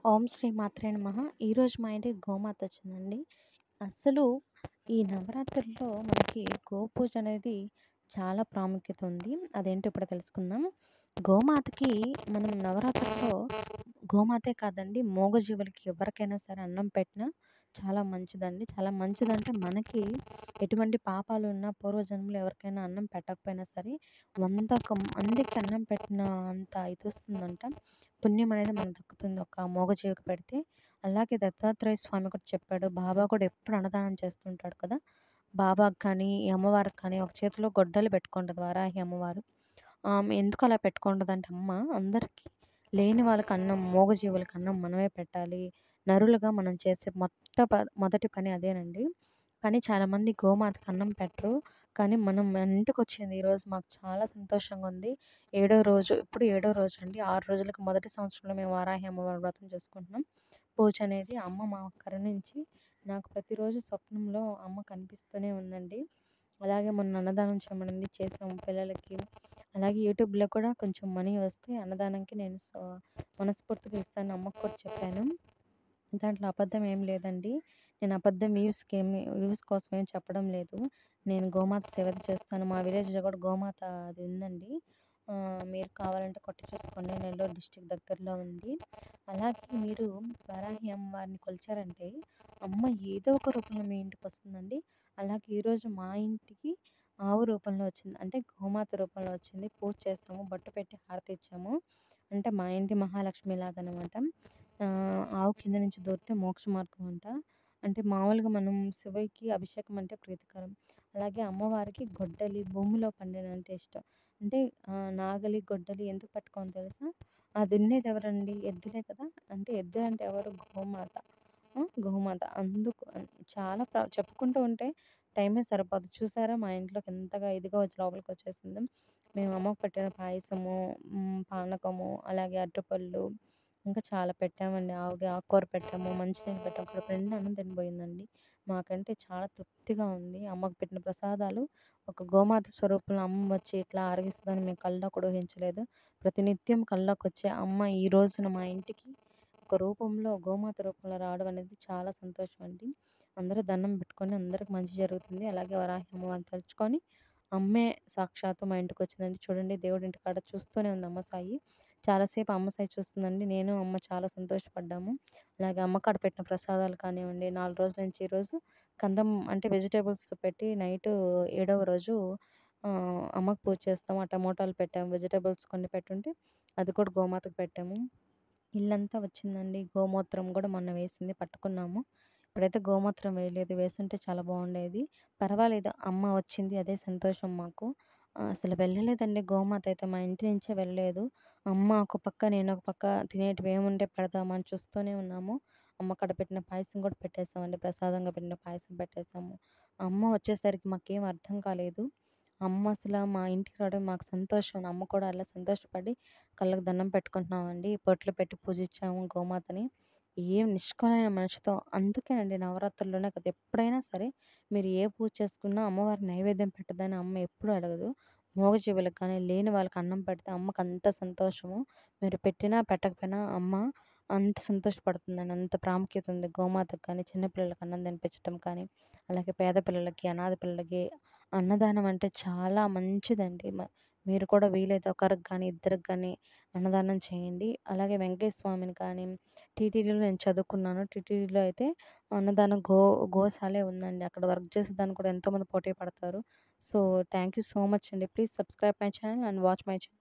ఓం శ్రీ మాత్రే నమః. ఈరోజు మా ఇంటికి గోమాత వచ్చిందండి. అస్సలు ఈ నవరాత్రుల్లో మనకి గోపూజ అనేది చాలా ప్రాముఖ్యత ఉంది. అదేంటో ఇప్పుడు తెలుసుకుందాం. గోమాతకి మనం నవరాత్రుల్లో గోమాతే కాదండి, మూగజీవులకి ఎవరికైనా సరే అన్నం పెట్టినా చాలా మంచిదండి. చాలా మంచిదంటే మనకి ఎటువంటి పాపాలున్నా పూర్వజన్మలో ఎవరికైనా అన్నం పెట్టకపోయినా సరే 100 మందికి అన్నం పెట్టిన అంత ఇదొస్తుందంట. పుణ్యం అనేది మనకు దక్కుతుంది ఒక మూగజీవికి పెడితే. అలాగే దత్తాత్రేయ స్వామి కూడా చెప్పాడు. బాబా కూడా ఎప్పుడు అన్నదానం చేస్తుంటాడు కదా! బాబాకి కానీ, ఈ అమ్మవారికి కానీ ఒక చేతిలో గొడ్డలి పెట్టుకుంటది వారాహి అమ్మవారు. ఆమె ఎందుకు అలా పెట్టుకుంటదంటే అందరికీ లేని వాళ్ళకి అన్నం, మూగజీవులకి అన్నం మనమే పెట్టాలి. నరులుగా మనం చేసే మొదటి పని అదేనండి. కానీ చాలామంది గోమాతకి అన్నం పెట్టరు. కానీ మన ఇంటికొచ్చింది ఈరోజు మాకు చాలా సంతోషంగా ఉంది. ఏడో రోజండి. 6 రోజులకి మొదటి సంవత్సరంలో మేము వారాహి అమ్మవారి వ్రతం చేసుకుంటున్నాం. పూజ అనేది అమ్మ మా కరుణించి నాకు ప్రతిరోజు స్వప్నంలో అమ్మ కనిపిస్తూనే ఉందండి. అలాగే మొన్న అన్నదానం చేయమనింది, చేసాము పిల్లలకి. అలాగే యూట్యూబ్‌లో కూడా కొంచెం మనీ వస్తే అన్నదానంకి నేను మనస్ఫూర్తిగా ఇస్తానని అమ్మకి కూడా చెప్పాను. దాంట్లో అబద్ధం ఏం లేదండి. నేను అబద్ధం వ్యూస్ కోసం ఏం చెప్పడం లేదు. నేను గోమాత సేవ చేస్తాను. మా విలేజ్‌లో కూడా గోమాత అది ఉందండి. మీరు కావాలంటే కొట్టి చూసుకోండి. నెల్లూరు డిస్ట్రిక్ట్ దగ్గరలో ఉంది. అలాగే మీరు వారాహి అమ్మవారిని కొలిచారంటే అమ్మ ఏదో ఒక రూపంలో మీ ఇంటికొస్తుందండి. అలాగే ఈరోజు మా ఇంటికి ఆవు రూపంలో వచ్చింది. అంటే గోమాత రూపంలో వచ్చింది. పూజ చేసాము. బొట్టు పెట్టి హారతి ఇచ్చాము. అంటే మా ఇంటి మహాలక్ష్మి లాగనమాట. ఆవు కింద నుంచి దూరితే మోక్ష మార్గం అంట. అంటే మామూలుగా మనం శివయ్యకి అభిషేకం అంటే ప్రీతికరం. అలాగే అమ్మవారికి గొడ్డలి, భూమిలో పండినంటే ఇష్టం. అంటే నాగలి, గొడ్డలి ఎందుకు పట్టుకోమో తెలుసా? ఆ దున్నేది ఎవరండి? ఎద్దులే కదా! అంటే ఎద్దులంటే ఎవరు? గోమాత. గోమాత. అందుకు చాలా చెప్పుకుంటూ ఉంటే టైమే సరిపోదు. చూసారా మా ఇంట్లోకి ఎంతగా ఇదిగా వచ్చి లోపలికొచ్చేసిందో. మేము అమ్మకు పెట్టిన పాయసము, పానకము, అలాగే అరటిపళ్ళు ఇంకా చాలా పెట్టామండి. ఆవుకి ఆకుకూర పెట్టాము, మంచినీళ్ళు పెట్టాము. కడుపు నిండా అన్నం తినిపోయిందండి. మాకంటే చాలా తృప్తిగా ఉంది. అమ్మకు పెట్టిన ప్రసాదాలు ఒక గోమాత స్వరూపంలో అమ్మ వచ్చి ఇట్లా ఆరగిస్తదని మేము కల్లో కూడా ఊహించలేదు. ప్రతినిత్యం కల్లోకొచ్చే అమ్మ ఈ రోజున మా ఇంటికి ఒక రూపంలో గోమాత రూపంలో రావడం అనేది చాలా సంతోషం అండి. అందరూ దండం పెట్టుకొని అందరికి మంచి జరుగుతుంది. అలాగే వరాహి అమ్మవారిని తలుచుకొని అమ్మే సాక్షాత్తు మా ఇంటికొచ్చిందండి. చూడండి దేవుడి ఇంటికాడ చూస్తూనే ఉంది అమ్మ సాయి. చాలా సేపు అమ్మ సాయి చూస్తుందండి. నేను, అమ్మ చాలా సంతోషపడ్డాము. అలాగే అమ్మ కాడ పెట్టిన ప్రసాదాలు కానివ్వండి, 4 రోజుల నుంచి ఈరోజు కందం అంటే వెజిటబుల్స్ పెట్టి నైటు ఏడవ రోజు అమ్మకు పూజ చేస్తాము. ఆ టమోటాలు పెట్టాము. వెజిటబుల్స్ కొన్ని పెట్టుంటే అది కూడా గోమాతకు పెట్టాము. ఇల్లంతా వచ్చిందండి. గోమూత్రం గూడా మొన్న వేసింది పట్టుకున్నాము. ఇప్పుడైతే గోమూత్రం వేయలేదు. వేసుంటే చాలా బాగుండేది. పర్వాలేదు అమ్మ వచ్చింది అదే సంతోషం మాకు. అసలు వెళ్ళలేదండి గోమాత అయితే మా ఇంటి నుంచే వెళ్ళలేదు. అమ్మ ఒక పక్క, నేను ఒక పక్క తినేటివి ఏముంటే పెడదామని చూస్తూనే ఉన్నాము. అమ్మ కాడ పెట్టిన పాయసం కూడా పెట్టేసామండి. ప్రసాదంగా పెట్టిన పాయసం పెట్టేసాము. అమ్మ వచ్చేసరికి మాకేం అర్థం కాలేదు. అమ్మ అసల మా ఇంటికి రావడం మాకు సంతోషం. అమ్మ కూడా అలా సంతోషపడి కళ్ళకి దండం పెట్టుకుంటున్నామండి. బొట్లు పెట్టి పూజించాము గోమాతని. ఏం నిష్కలమైన మనసుతో అందుకేనండి నవరాత్రుల్లోనే కాదు ఎప్పుడైనా సరే మీరు ఏ పూజ చేసుకున్నా అమ్మవారికి నైవేద్యం పెట్టదని అమ్మ ఎప్పుడూ అడగదు. మూగజీవులకు కానీ, లేని వాళ్ళకి అన్నం పెడితే అమ్మకంత సంతోషము. మీరు పెట్టినా, పెట్టకపోయినా అమ్మ అంత సంతోషపడుతుందండి. అంత ప్రాముఖ్యత ఉంది గోమాతకు కానీ, చిన్న పిల్లలకి అన్నం తినిపించటం కానీ, అలాగే పేద పిల్లలకి, అనాథ పిల్లలకి అన్నదానం అంటే చాలా మంచిదండి. మీరు కూడా వీలైతే ఒకరికి గానీ, ఇద్దరికి గానీ అన్నదానం చేయండి. అలాగే వెంకటేశ్వర స్వామిని కానీ టీటీడీలో నేను చదువుకున్నాను. టీటీడీలో అయితే అన్నదానం గోశాలే ఉందండి. అక్కడ వర్క్ చేసేదానికి కూడా ఎంతోమంది పోటీ పడతారు. So, thank you so much అండి. Please subscribe my channel and watch my channel.